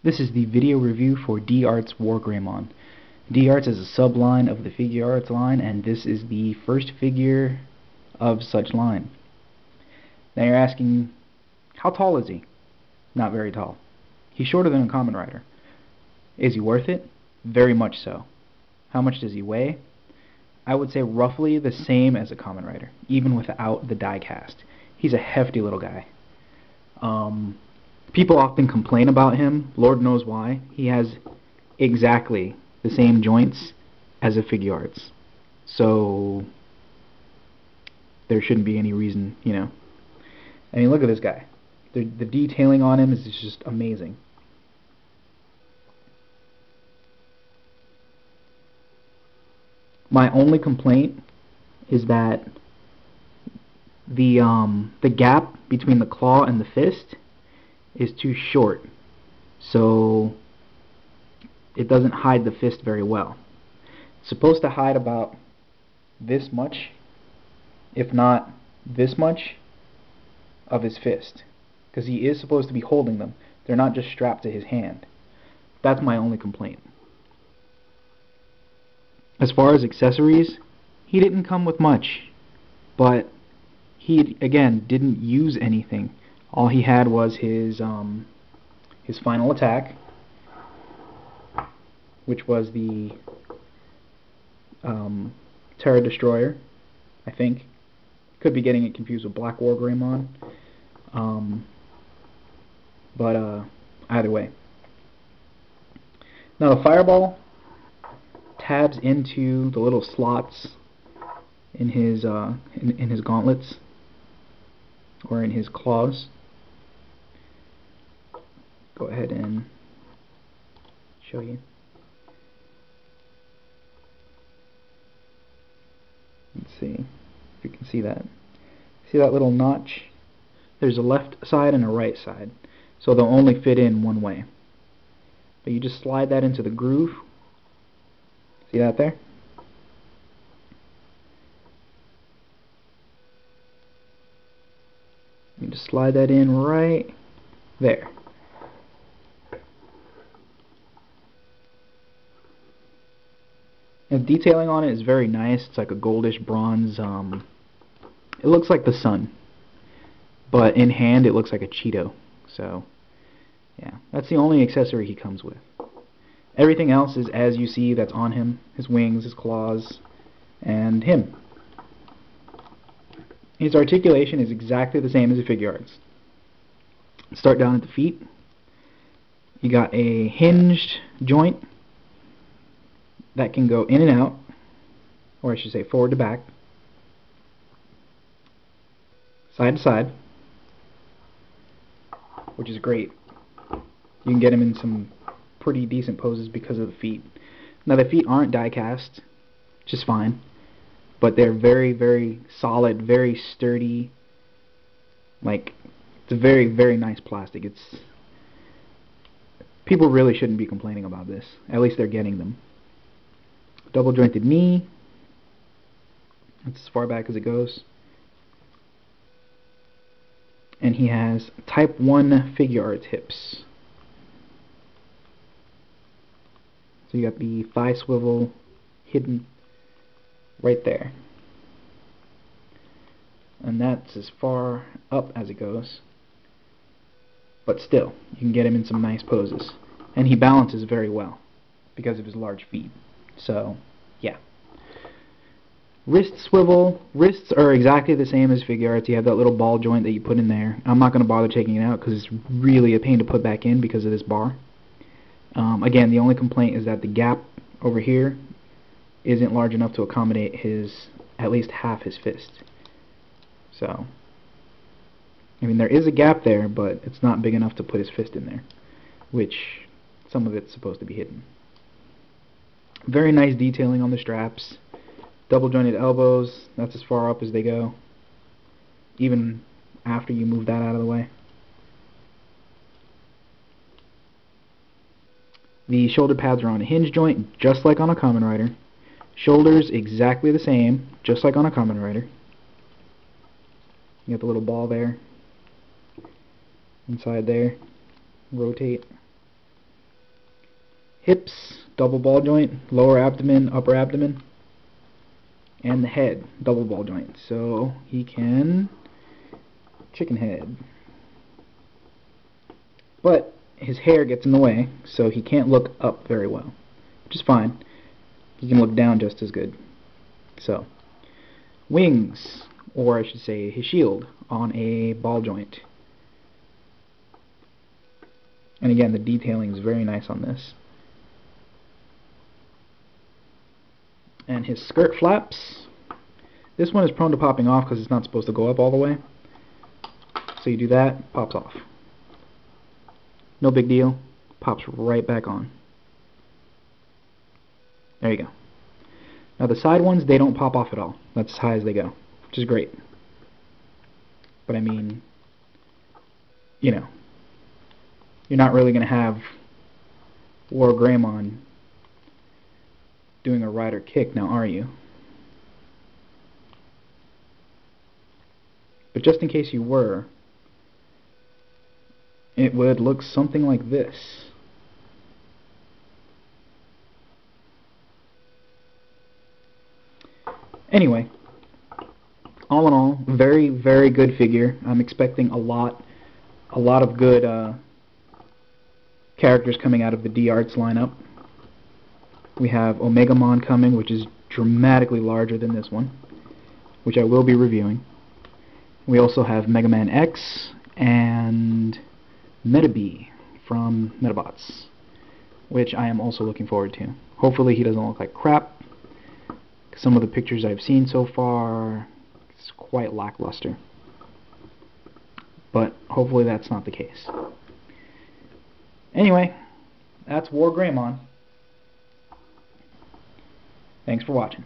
This is the video review for D-Art's WarGreymon. D-Arts is a subline of the Figuarts line, and this is the first figure of such line. Now you're asking, how tall is he? Not very tall. He's shorter than a Kamen Rider. Is he worth it? Very much so. How much does he weigh? I would say roughly the same as a Kamen Rider, even without the die cast. He's a hefty little guy. People often complain about him. Lord knows why. He has exactly the same joints as a Figuarts. So there shouldn't be any reason, you know. I mean, look at this guy. The detailing on him is just amazing. My only complaint is that the gap between the claw and the fist is too short, so it doesn't hide the fist very well. It's supposed to hide about this much, if not this much, of his fist, because he is supposed to be holding them. They're not just strapped to his hand. That's my only complaint. As far as accessories, he didn't come with much, but he again didn't use anything. All he had was his final attack, which was the Terra Destroyer, I think. Could be getting it confused with Black WarGreymon. But either way. Now the Fireball tabs into the little slots in his gauntlets, or in his claws. Go ahead and show you. Let's see if you can see that. See that little notch? There's a left side and a right side, so they'll only fit in one way. But you just slide that into the groove. See that there? You just slide that in right there. And the detailing on it is very nice. It's like a goldish bronze. It looks like the sun, but in hand it looks like a Cheeto. So yeah, that's the only accessory he comes with. Everything else is as you see that's on him. His wings, his claws, and him. His articulation is exactly the same as a Figuarts. Start down at the feet. You got a hinged joint that can go in and out, or I should say forward to back, side to side, which is great. You can get him in some pretty decent poses because of the feet. Now the feet aren't die cast, which is fine, but they're very, very solid, very sturdy. Like, it's a very, very nice plastic. People really shouldn't be complaining about this. At least they're getting them. Double jointed knee. That's as far back as it goes. And he has type 1 Figuarts hips. So you got the thigh swivel hidden right there. And that's as far up as it goes. But still, you can get him in some nice poses. And he balances very well because of his large feet. So, yeah. Wrist swivel. Wrists are exactly the same as Figuarts. You have that little ball joint that you put in there. I'm not going to bother taking it out because it's really a pain to put back in because of this bar. Again, the only complaint is that the gap over here isn't large enough to accommodate at least half his fist. So, I mean, there is a gap there, but it's not big enough to put his fist in there, which some of it's supposed to be hidden. Very nice detailing on the straps. Double jointed elbows, that's as far up as they go, even after you move that out of the way. The shoulder pads are on a hinge joint, just like on a Kamen Rider. Shoulders exactly the same, just like on a Kamen Rider. You got the little ball there, inside there, rotate. hips, double ball joint, lower abdomen, upper abdomen, and the head, double ball joint. So he can chicken head. But his hair gets in the way, so he can't look up very well, which is fine. He can look down just as good. So, wings, or I should say his shield, on a ball joint. And again, the detailing is very nice on this. And his skirt flaps. This one is prone to popping off because it's not supposed to go up all the way. So you do that, pops off. No big deal, pops right back on. There you go. Now the side ones, they don't pop off at all. That's as high as they go, which is great. But I mean, you know, you're not really going to have WarGreymon doing a rider kick now, are you? But just in case you were, it would look something like this. Anyway, all in all, very, very good figure. I'm expecting a lot of good characters coming out of the D-Arts lineup. We have OmegaMon coming, which is dramatically larger than this one, which I will be reviewing. We also have Mega Man X and Metabee from Metabots, which I am also looking forward to. Hopefully he doesn't look like crap. Some of the pictures I've seen so far, it's quite lackluster. But hopefully that's not the case. Anyway, that's WarGreymon. Thanks for watching.